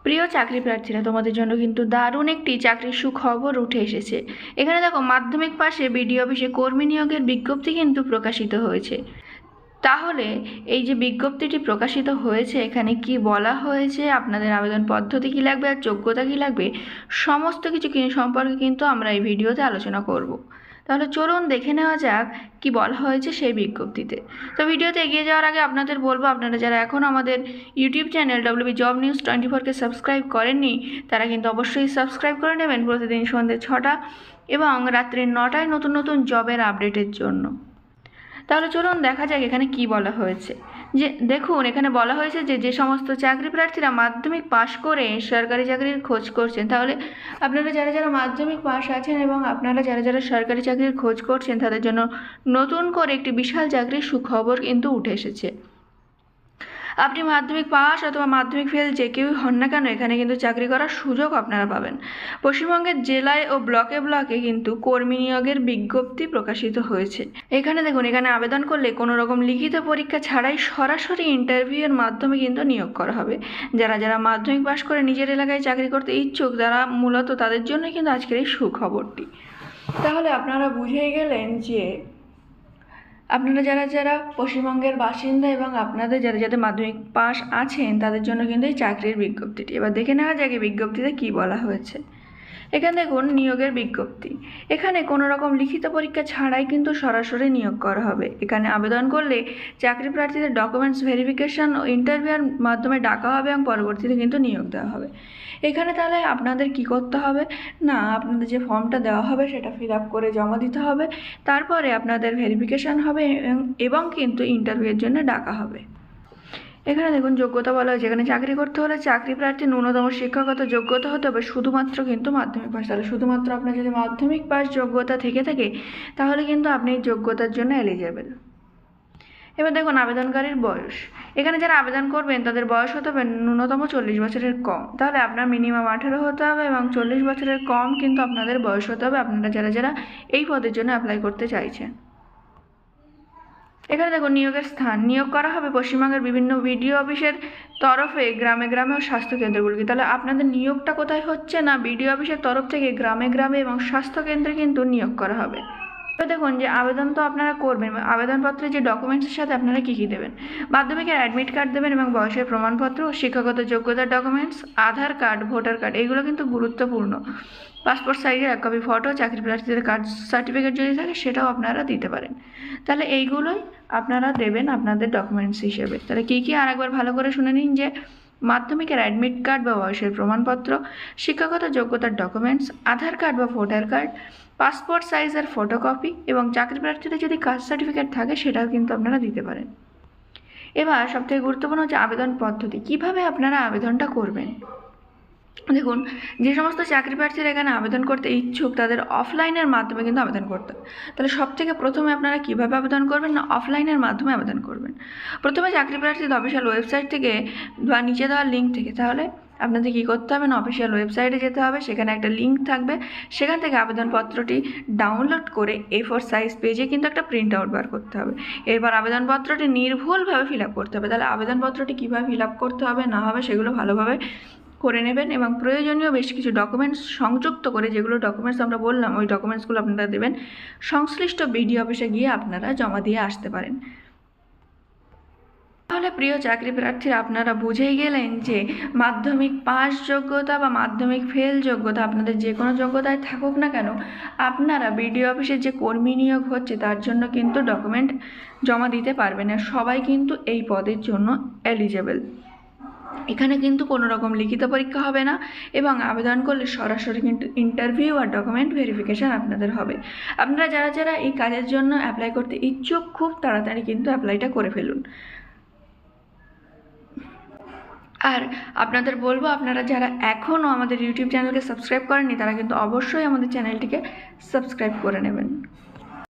প্রিয় চাকরি প্রার্থীরা, তোমাদের জন্য কিন্তু দারুণ একটি চাকরির সুখবর উঠে এসেছে। এখানে দেখো, মাধ্যমিক পাশে বিডিও অফিসে কর্মী নিয়োগের বিজ্ঞপ্তি কিন্তু প্রকাশিত হয়েছে। তাহলে এই যে বিজ্ঞপ্তিটি প্রকাশিত হয়েছে, এখানে কি বলা হয়েছে, আপনাদের আবেদন পদ্ধতি কী লাগবে আর যোগ্যতা কী লাগবে, সমস্ত কিছু সম্পর্কে কিন্তু আমরা এই ভিডিওতে আলোচনা করব। তাহলে চলুন দেখে নেওয়া যাক কি বলা হয়েছে সেই বিজ্ঞপ্তিতে। তো ভিডিওতে এগিয়ে যাওয়ার আগে আপনাদের বলবো, আপনারা যারা এখন আমাদের YouTube channel WB job news 24কে সাবস্ক্রাইব করেননি, তারা কিন্তু অবশ্যই সাবস্ক্রাইব করে নেবেন প্রতিদিন সন্ধ্যে 6টা এবং রাত্রি 9টায় নতুন নতুন জবের আপডেটের জন্য। তাহলে চলুন দেখা যাক এখানে কি বলা হয়েছে। যে দেখুন, এখানে বলা হয়েছে যে সমস্ত চাকরি প্রার্থীরা মাধ্যমিক পাশ করে সরকারি চাকরির খোঁজ করছেন, তাহলে আপনারা যারা যারা মাধ্যমিক পাশ আছেন এবং আপনারা যারা যারা সরকারি চাকরির খোঁজ করছেন, তাদের জন্য নতুন করে একটি বিশাল চাকরির সুখবর কিন্তু উঠে এসেছে। আপনি মাধ্যমিক পাস অথবা মাধ্যমিক ফেল যে কেউই হন না কেন, এখানে কিন্তু চাকরি করার সুযোগ আপনারা পাবেন। পশ্চিমবঙ্গের জেলায় ও ব্লকে ব্লকে কিন্তু কর্মী নিয়োগের বিজ্ঞপ্তি প্রকাশিত হয়েছে। এখানে দেখুন, এখানে আবেদন করলে কোনো রকম লিখিত পরীক্ষা ছাড়াই সরাসরি ইন্টারভিউয়ের মাধ্যমে কিন্তু নিয়োগ করা হবে। যারা যারা মাধ্যমিক পাস করে নিজের এলাকায় চাকরি করতে ইচ্ছুক, তারা মূলত তাদের জন্য কিন্তু আজকের এই সুখবরটি। তাহলে আপনারা বুঝেই গেলেন যে আপনারা যারা যারা পশ্চিমবঙ্গের বাসিন্দা এবং আপনাদের যারা যাদের মাধ্যমিক পাস আছেন, তাদের জন্য কিন্তু এই চাকরির বিজ্ঞপ্তিটি। এবার দেখে নেওয়া যাক এই বিজ্ঞপ্তিতে কী বলা হয়েছে। এখানে দেখুন, নিয়োগের বিজ্ঞপ্তি। এখানে কোনো রকম লিখিত পরীক্ষা ছাড়াই কিন্তু সরাসরি নিয়োগ করা হবে। এখানে আবেদন করলে চাকরি প্রার্থীদের ডকুমেন্টস ভেরিফিকেশন ও ইন্টারভিউয়ের মাধ্যমে ডাকা হবে এবং পরবর্তীতে কিন্তু নিয়োগ দেওয়া হবে। এখানে তাহলে আপনাদের কি করতে হবে না, আপনাদের যে ফর্মটা দেওয়া হবে সেটা ফিল আপ করে জমা দিতে হবে। তারপরে আপনাদের ভেরিফিকেশন হবে এবং কিন্তু ইন্টারভিউয়ের জন্য ডাকা হবে। এখানে দেখুন, যোগ্যতা বলা হয়েছে। এখানে চাকরি করতে হলে চাকরি প্রার্থী ন্যূনতম শিক্ষাগত যোগ্যতা হতে হবে শুধুমাত্র কিন্তু মাধ্যমিক পাস। তাহলে শুধুমাত্র আপনার যদি মাধ্যমিক পাস যোগ্যতা থেকে থাকে, তাহলে কিন্তু আপনি এই যোগ্যতার জন্য এলিজেবল। এবার দেখুন, আবেদনকারীর বয়স। এখানে যারা আবেদন করবেন তাদের বয়স হতে হবে ন্যূনতম 40 বছরের কম। তাহলে আপনার মিনিমাম 18 হতে হবে এবং 40 বছরের কম কিন্তু আপনাদের বয়স হতে হবে, আপনারা যারা যারা এই পদের জন্য অ্যাপ্লাই করতে চাইছেন। এখানে দেখুন, নিয়োগের স্থান। নিয়োগ করা হবে পশ্চিমবঙ্গের বিভিন্ন বিডিও অফিসের তরফে গ্রামে গ্রামে ও স্বাস্থ্যকেন্দ্রগুলিকে। তাহলে আপনাদের নিয়োগটা কোথায় হচ্ছে না, বিডিও অফিসের তরফ থেকে গ্রামে গ্রামে এবং স্বাস্থ্যকেন্দ্রে কিন্তু নিয়োগ করা হবে। এবার দেখুন, যে আবেদন তো আপনারা করবেন, আবেদনপত্রে যে ডকুমেন্টসের সাথে আপনারা কী কী দেবেন। মাধ্যমিকের অ্যাডমিট কার্ড দেবেন এবং বয়সের প্রমাণপত্র, শিক্ষাগত যোগ্যতার ডকুমেন্টস, আধার কার্ড, ভোটার কার্ড, এগুলো কিন্তু গুরুত্বপূর্ণ। পাসপোর্ট সাইজের 1 কপি ফটো, চাকরি প্রার্থীদের কার্ড সার্টিফিকেট যদি থাকে সেটাও আপনারা দিতে পারেন। তাহলে এইগুলোই আপনারা দেবেন আপনাদের ডকুমেন্টস হিসেবে। তাহলে কী কী আরেকবার ভালো করে শুনে নিন। যে মাধ্যমিকের অ্যাডমিট কার্ড বা বয়সের প্রমাণপত্র, শিক্ষাগত যোগ্যতার ডকুমেন্টস, আধার কার্ড বা ভোটার কার্ড, পাসপোর্ট সাইজের ফটোকপি এবং চাকরি প্রার্থীদের যদি কাস্ট সার্টিফিকেট থাকে সেটাও কিন্তু আপনারা দিতে পারেন। এবার সবথেকে গুরুত্বপূর্ণ হচ্ছে আবেদন পদ্ধতি। কিভাবে আপনারা আবেদনটা করবেন। দেখুন, যে সমস্ত চাকরি প্রার্থীরা এখানে আবেদন করতে ইচ্ছুক, তাদের অফলাইনের মাধ্যমে কিন্তু আবেদন করতে হবে। তাহলে সবথেকে প্রথমে আপনারা কীভাবে আবেদন করবেন না, অফলাইনের মাধ্যমে আবেদন করবেন। প্রথমে চাকরি প্রার্থীদের অফিসিয়াল ওয়েবসাইট থেকে বা নিচে দেওয়ার লিঙ্ক থেকে, তাহলে আপনাদের কী করতে হবে না, অফিসিয়াল ওয়েবসাইটে যেতে হবে। সেখানে একটা লিঙ্ক থাকবে, সেখান থেকে আবেদনপত্রটি ডাউনলোড করে A4 সাইজ পেজে কিন্তু একটা প্রিন্ট আউট বার করতে হবে। এরপর আবেদনপত্রটি নির্ভুলভাবে ফিল আপ করতে হবে। তাহলে আবেদনপত্রটি কীভাবে ফিল আপ করতে হবে না হবে সেগুলো ভালোভাবে করে নেবেন এবং প্রয়োজনীয় বেশ কিছু ডকুমেন্টস সংযুক্ত করে, যেগুলো ডকুমেন্টস আমরা বললাম, ওই ডকুমেন্টসগুলো আপনারা দেবেন। সংশ্লিষ্ট বিডিও অফিসে গিয়ে আপনারা জমা দিয়ে আসতে পারেন। তাহলে প্রিয় চাকরি প্রার্থীরা, আপনারা বুঝেই গেলেন যে মাধ্যমিক পাস যোগ্যতা বা মাধ্যমিক ফেল যোগ্যতা, আপনাদের যে কোনো যোগ্যতায় থাকুক না কেন, আপনারা বিডিও অফিসের যে কর্মী নিয়োগ হচ্ছে তার জন্য কিন্তু ডকুমেন্ট জমা দিতে পারবেন। আর সবাই কিন্তু এই পদের জন্য এলিজেবল। এখানে কিন্তু কোনো রকম লিখিত পরীক্ষা হবে না এবং আবেদন করলে সরাসরি কিন্তু ইন্টারভিউ আর ডকুমেন্ট ভেরিফিকেশান আপনাদের হবে। আপনারা যারা যারা এই কাজের জন্য অ্যাপ্লাই করতে ইচ্ছুক, খুব তাড়াতাড়ি কিন্তু অ্যাপ্লাইটা করে ফেলুন। আর আপনাদের বলবো, আপনারা যারা এখনও আমাদের ইউটিউব চ্যানেলকে সাবস্ক্রাইব করেননি, তারা কিন্তু অবশ্যই আমাদের চ্যানেলটিকে সাবস্ক্রাইব করে নেবেন।